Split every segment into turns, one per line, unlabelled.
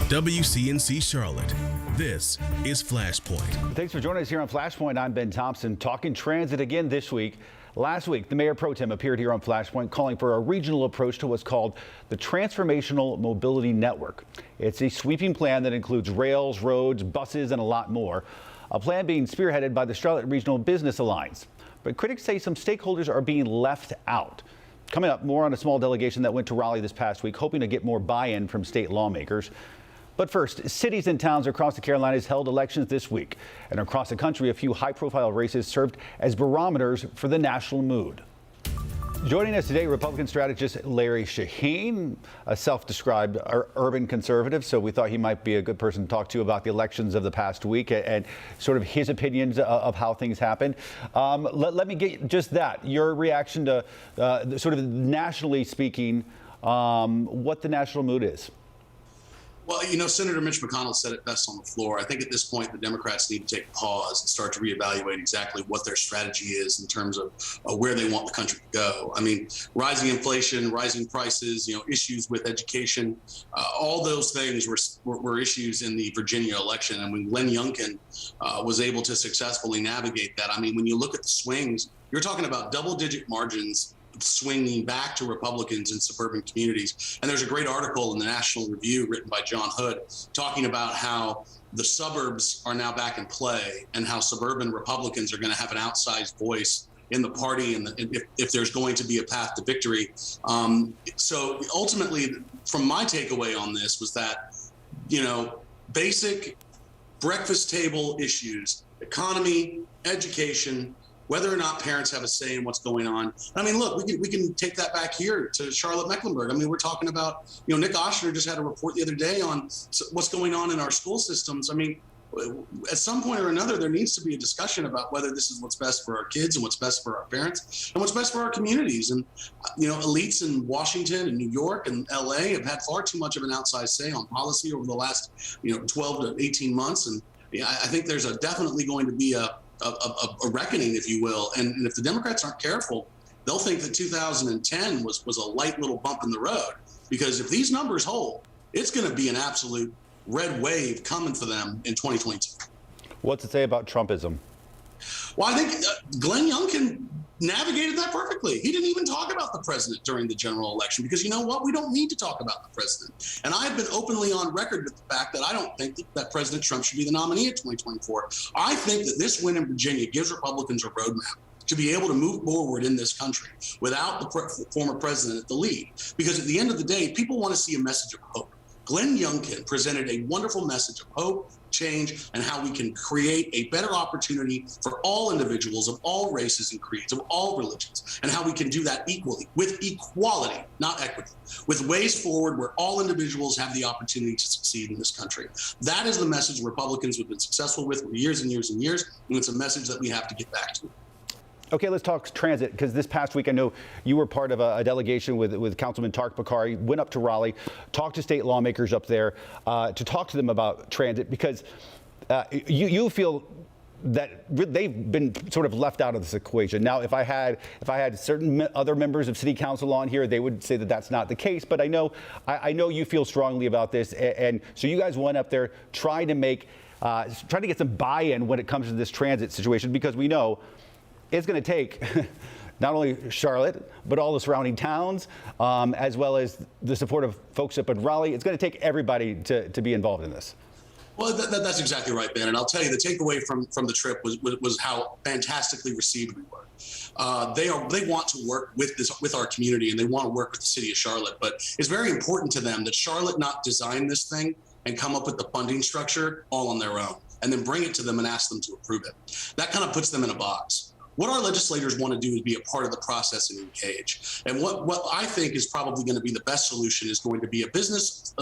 WCNC Charlotte. This is Flashpoint.
Thanks for joining us here on Flashpoint. I'm Ben Thompson, talking transit again this week. Last week, the mayor pro tem appeared here on Flashpoint calling for a regional approach to what's called the Transformational Mobility Network. It's a sweeping plan that includes rails, roads, buses, and a lot more. A plan being spearheaded by the Charlotte Regional Business Alliance. But critics say some stakeholders are being left out. Coming up, more on a small delegation that went to Raleigh this past week, hoping to get more buy-in from state lawmakers. But first, cities and towns across the Carolinas held elections this week. And across the country, a few high-profile races served as barometers for the national mood. Joining us today, Republican strategist Larry Shaheen, a self-described urban conservative, so we thought he might be a good person to talk to about the elections of the past week and sort of his opinions of how things happened. Let me get just that, your reaction to sort of nationally speaking, what the national mood is.
Well, you know, Senator Mitch McConnell said it best on the floor. I think at this point, the Democrats need to take a pause and start to reevaluate exactly what their strategy is in terms of where they want the country to go. I mean, rising inflation, rising prices, issues with education, all those things were issues in the Virginia election. And when Glenn Youngkin was able to successfully navigate that, I mean, when you look at the swings, you're talking about double-digit margins swinging back to Republicans in suburban communities. And there's a great article in the National Review written by John Hood talking about how the suburbs are now back in play and how suburban Republicans are going to have an outsized voice in the party and if there's going to be a path to victory. So ultimately, from my takeaway on this was that, basic breakfast table issues, economy, education, whether or not parents have a say in what's going on. I mean, look, we can take that back here to Charlotte-Mecklenburg. I mean, we're talking about, Nick Oshner just had a report the other day on what's going on in our school systems. I mean, at some point or another, there needs to be a discussion about whether this is what's best for our kids and what's best for our parents and what's best for our communities. And, elites in Washington and New York and LA have had far too much of an outsized say on policy over the last, 12 to 18 months. And I think there's definitely going to be a reckoning, if you will. And if the Democrats aren't careful, they'll think that 2010 was a light little bump in the road, because if these numbers hold, it's going to be an absolute red wave coming for them in 2022.
What's it say about Trumpism?
Well, I think Glenn Youngkin navigated that perfectly. He didn't even talk about the president during the general election because, you know what? We don't need to talk about the president. And I've been openly on record with the fact that I don't think that President Trump should be the nominee in 2024. I think that this win in Virginia gives Republicans a roadmap to be able to move forward in this country without the former president at the lead. Because at the end of the day, people want to see a message of hope. Glenn Youngkin presented a wonderful message of hope, change, and how we can create a better opportunity for all individuals of all races and creeds, of all religions, and how we can do that equally, with equality, not equity, with ways forward where all individuals have the opportunity to succeed in this country. That is the message Republicans have been successful with for years and years and years, and it's a message that we have to get back to.
Okay, let's talk transit, because this past week I know you were part of a delegation with Councilman Tariq Bokhari, went up to Raleigh, talked to state lawmakers up there to talk to them about transit, because you feel that they've been sort of left out of this equation. Now, if I had certain other members of city council on here, they would say that that's not the case. But I know you feel strongly about this, and so you guys went up there trying to get some buy-in when it comes to this transit situation, because we know it's going to take not only Charlotte, but all the surrounding towns, as well as the support of folks up in Raleigh. It's going to take everybody to be involved in this.
Well, that's exactly right, Ben. And I'll tell you, the takeaway from the trip was how fantastically received we were. They want to work with our community, and they want to work with the city of Charlotte. But it's very important to them that Charlotte not design this thing and come up with the funding structure all on their own, and then bring it to them and ask them to approve it. That kind of puts them in a box. What our legislators want to do is be a part of the process and engage. And what I think is probably going to be the best solution is going to be a business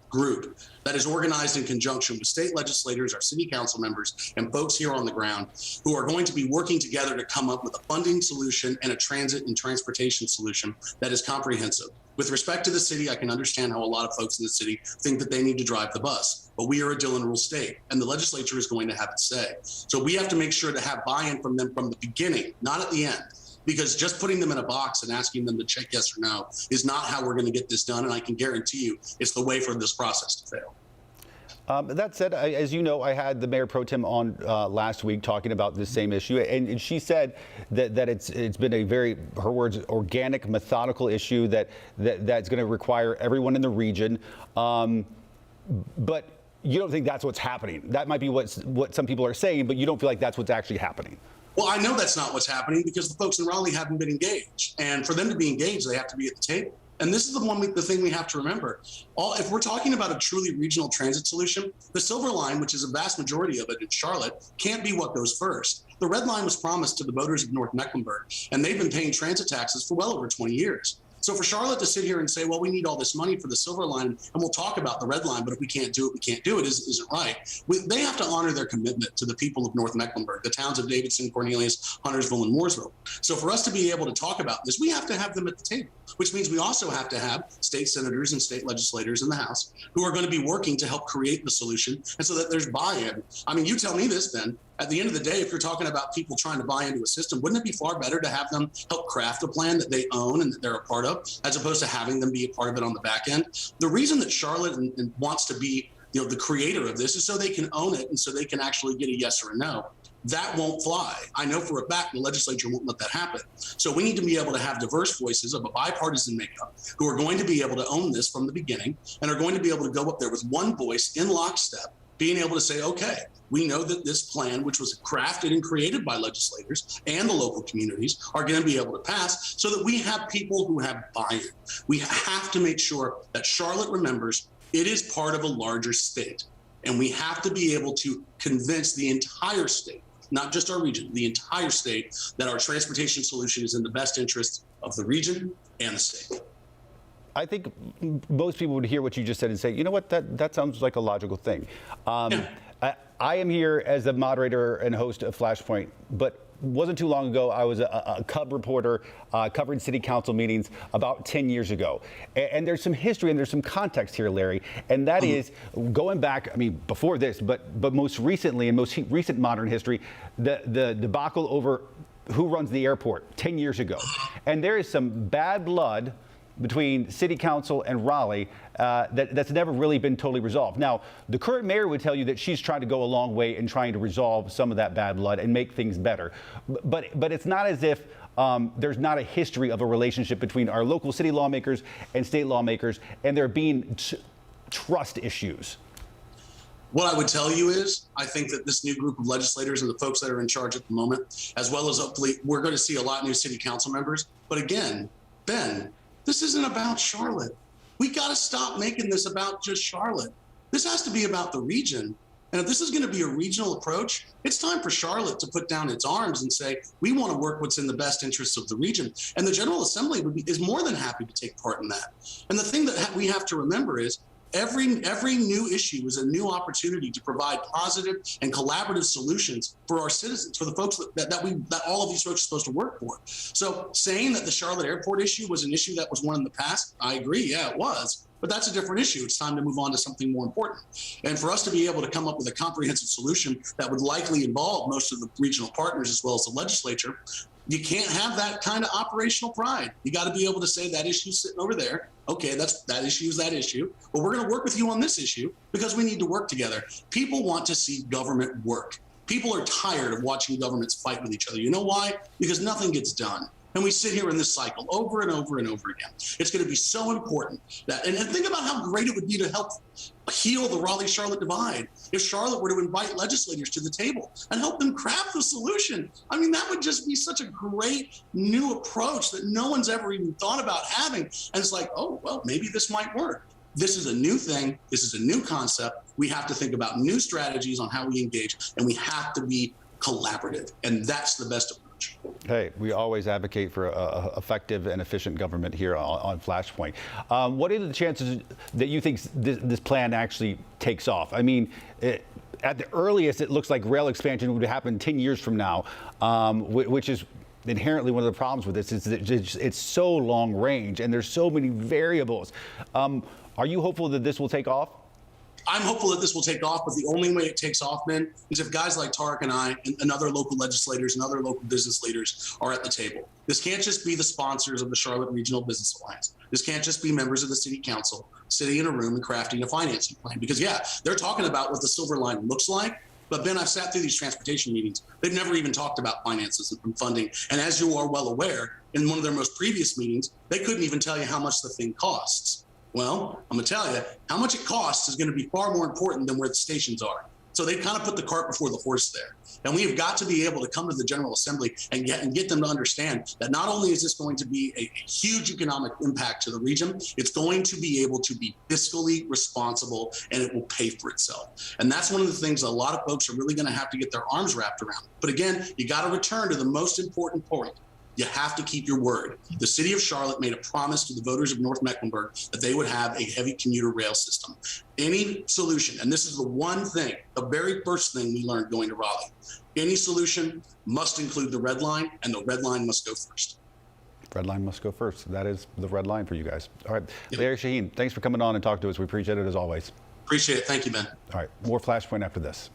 group that is organized in conjunction with state legislators, our city council members, and folks here on the ground who are going to be working together to come up with a funding solution and a transit and transportation solution that is comprehensive. With respect to the city, I can understand how a lot of folks in the city think that they need to drive the bus, but we are a Dillon Rule state, and the legislature is going to have its say. So we have to make sure to have buy-in from them from the beginning, not at the end, because just putting them in a box and asking them to check yes or no is not how we're going to get this done, and I can guarantee you it's the way for this process to fail.
That said, as you know, I had the Mayor Pro Tem on last week talking about this same issue, and she said that it's been a very, her words, organic, methodical issue that's going to require everyone in the region. But you don't think that's what's happening. That might be what some people are saying, but you don't feel like that's what's actually happening.
Well, I know that's not what's happening because the folks in Raleigh haven't been engaged, and for them to be engaged, they have to be at the table. And this is the thing we have to remember. If we're talking about a truly regional transit solution, the Silver Line, which is a vast majority of it in Charlotte, can't be what goes first. The Red Line was promised to the voters of North Mecklenburg, and they've been paying transit taxes for well over 20 years. So for Charlotte to sit here and say, well, we need all this money for the Silver Line, and we'll talk about the Red Line, but if we can't do it, we can't do it, isn't right. They have to honor their commitment to the people of North Mecklenburg, the towns of Davidson, Cornelius, Huntersville, and Mooresville. So for us to be able to talk about this, we have to have them at the table, which means we also have to have state senators and state legislators in the House who are going to be working to help create the solution, and so that there's buy-in. I mean, you tell me this, Ben. At the end of the day, if you're talking about people trying to buy into a system, wouldn't it be far better to have them help craft a plan that they own and that they're a part of, as opposed to having them be a part of it on the back end? The reason that Charlotte and wants to be, the creator of this is so they can own it and so they can actually get a yes or a no. That won't fly. I know for a fact the legislature won't let that happen. So we need to be able to have diverse voices of a bipartisan makeup who are going to be able to own this from the beginning and are going to be able to go up there with one voice in lockstep, being able to say, okay, we know that this plan, which was crafted and created by legislators and the local communities, are going to be able to pass so that we have people who have buy-in. We have to make sure that Charlotte remembers it is part of a larger state. And we have to be able to convince the entire state, not just our region, the entire state, that our transportation solution is in the best interest of the region and the state.
I think most people would hear what you just said and say, you know what, that sounds like a logical thing.
Yeah.
I am here as the moderator and host of Flashpoint, but wasn't too long ago, I was a cub reporter covering city council meetings about 10 years ago. And there's some history and there's some context here, Larry, and that is going back, I mean, before this, but most recently, in most recent modern history, the debacle over who runs the airport 10 years ago. And there is some bad blood between city council and Raleigh that's never really been totally resolved. Now, the current mayor would tell you that she's trying to go a long way in trying to resolve some of that bad blood and make things better. But it's not as if there's not a history of a relationship between our local city lawmakers and state lawmakers, and there being trust issues.
What I would tell you is, I think that this new group of legislators and the folks that are in charge at the moment, as well as hopefully we're going to see a lot of new city council members. But again, Ben, this isn't about Charlotte. We got to stop making this about just Charlotte. This has to be about the region. And if this is going to be a regional approach, it's time for Charlotte to put down its arms and say, we want to work what's in the best interests of the region. And the General Assembly is more than happy to take part in that. And the thing that we have to remember is, every new issue is a new opportunity to provide positive and collaborative solutions for our citizens, for the folks that all of these folks are supposed to work for. So saying that the Charlotte Airport issue was an issue that was won in the past, I agree, yeah, it was. But that's a different issue. It's time to move on to something more important. And for us to be able to come up with a comprehensive solution that would likely involve most of the regional partners as well as the legislature, you can't have that kind of operational pride. You got to be able to say that issue's sitting over there. Okay, that issue is that issue. But we're going to work with you on this issue because we need to work together. People want to see government work. People are tired of watching governments fight with each other. You know why? Because nothing gets done. And we sit here in this cycle over and over and over again. It's going to be so important that, and think about how great it would be to help heal the Raleigh-Charlotte divide if Charlotte were to invite legislators to the table and help them craft the solution. I mean, that would just be such a great new approach that no one's ever even thought about having. And it's like, oh, well, maybe this might work. This is a new thing. This is a new concept. We have to think about new strategies on how we engage, and we have to be collaborative. And that's the best approach.
Hey, we always advocate for effective and efficient government here on Flashpoint. What are the chances that you think this plan actually takes off? I mean, at the earliest, it looks like rail expansion would happen 10 years from now, which is inherently one of the problems with this. Is that it's so long range and there's so many variables. Are you hopeful that this will take off?
I'm hopeful that this will take off, but the only way it takes off, Ben, is if guys like Tariq and I and other local legislators and other local business leaders are at the table. This can't just be the sponsors of the Charlotte Regional Business Alliance. This can't just be members of the city council. sitting in a room and crafting a financing plan. Because yeah, they're talking about what the silver line looks like. But Ben, I've sat through these transportation meetings. They've never even talked about finances and funding. And as you are well aware, in one of their most previous meetings, they couldn't even tell you how much the thing costs. Well, I'm going to tell you, how much it costs is going to be far more important than where the stations are. So they kind of put the cart before the horse there. And we have got to be able to come to the General Assembly and get them to understand that not only is this going to be a huge economic impact to the region, it's going to be able to be fiscally responsible, and it will pay for itself. And that's one of the things a lot of folks are really going to have to get their arms wrapped around. But again, you got to return to the most important point. You have to keep your word. The city of Charlotte made a promise to the voters of North Mecklenburg that they would have a heavy commuter rail system. Any solution, and this is the one thing, the very first thing we learned going to Raleigh, any solution must include the red line, and the red line must go first.
Red line must go first. That is the red line for you guys. All right. Yep. Larry Shaheen, thanks for coming on and talking to us. We appreciate it as always.
Appreciate it. Thank you, Ben.
All right. More Flashpoint after this.